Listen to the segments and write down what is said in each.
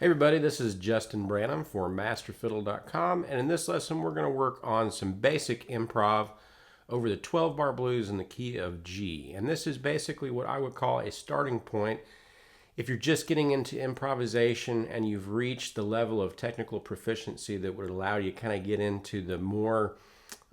Hey everybody, this is Justin Branham for MasterFiddle.com, and in this lesson we're going to work on some basic improv over the 12-bar blues in the key of G. And this is basically what I would call a starting point if you're just getting into improvisation and you've reached the level of technical proficiency that would allow you to kind of get into the more,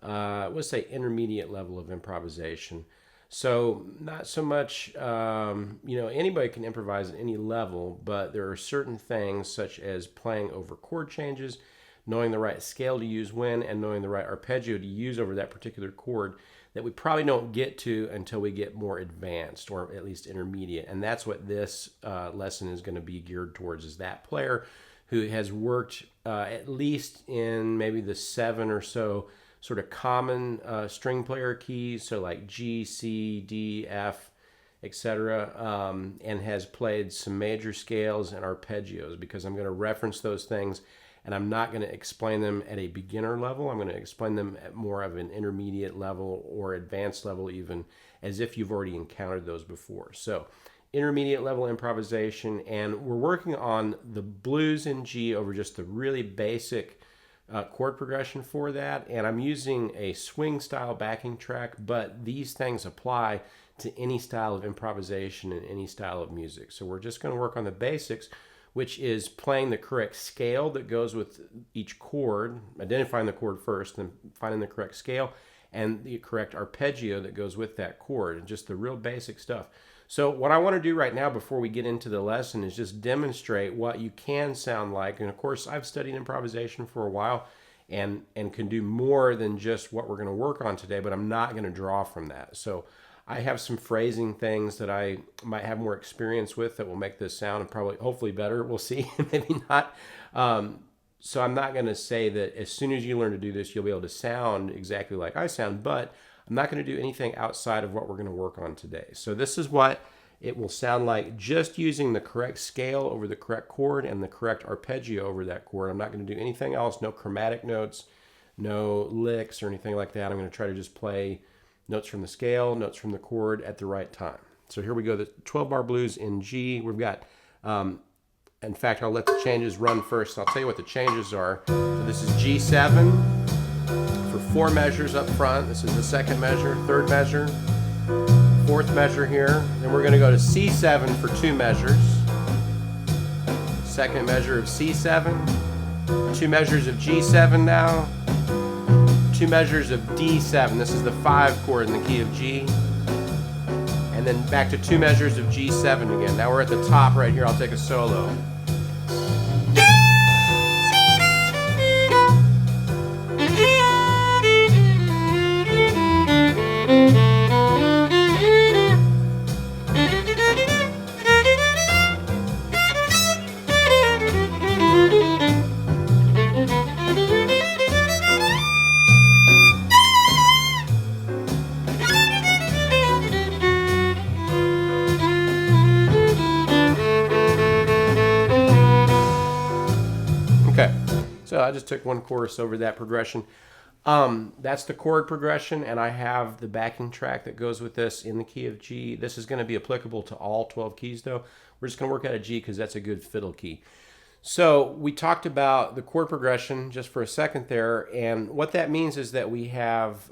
let's say, intermediate level of improvisation. So not so much, anybody can improvise at any level, but there are certain things such as playing over chord changes, knowing the right scale to use when, and knowing the right arpeggio to use over that particular chord that we probably don't get to until we get more advanced or at least intermediate. And that's what this lesson is going to be geared towards, is that player who has worked at least in maybe the 7 or so sort of common string player keys, so like G, C, D, F, etc., and has played some major scales and arpeggios, because I'm going to reference those things and I'm not going to explain them at a beginner level. I'm going to explain them at more of an intermediate level or advanced level, even as if you've already encountered those before. So intermediate level improvisation, and we're working on the blues in G over just the really basic chord progression for that, and I'm using a swing style backing track, but these things apply to any style of improvisation and any style of music. So we're just going to work on the basics, which is playing the correct scale that goes with each chord, identifying the chord first, then finding the correct scale and the correct arpeggio that goes with that chord, and just the real basic stuff. So what I want to do right now before we get into the lesson is just demonstrate what you can sound like. And of course, I've studied improvisation for a while and can do more than just what we're going to work on today, but I'm not going to draw from that. So I have some phrasing things that I might have more experience with that will make this sound and probably, hopefully better. We'll see, maybe not. So I'm not going to say that as soon as you learn to do this, you'll be able to sound exactly like I sound, but I'm not going to do anything outside of what we're going to work on today. So this is what it will sound like just using the correct scale over the correct chord and the correct arpeggio over that chord. I'm not going to do anything else, no chromatic notes, no licks or anything like that. I'm going to try to just play notes from the scale, notes from the chord at the right time. So here we go, the 12-bar blues in G. We've got, in fact, I'll let the changes run first. I'll tell you what the changes are. So this is G7 for 4 measures up front. This is the second measure, third measure, fourth measure here. Then we're going to go to C7 for 2 measures. Second measure of C7, 2 measures of G7 now, 2 measures of D7. This is the 5 chord in the key of G. And then back to 2 measures of G7 again. Now we're at the top right here. I'll take a solo. Okay, so I just took one chorus over that progression. That's the chord progression, and I have the backing track that goes with this in the key of G. This is going to be applicable to all 12 keys, though. We're just going to work out of G because that's a good fiddle key. So we talked about the chord progression just for a second there, and what that means is that we have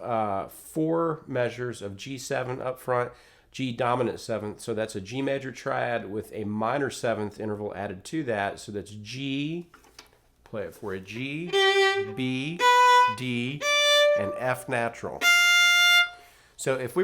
4 measures of G7 up front, G dominant 7th, so that's a G major triad with a minor 7th interval added to that, so that's G, play it for a G, B, D, and F natural. So if we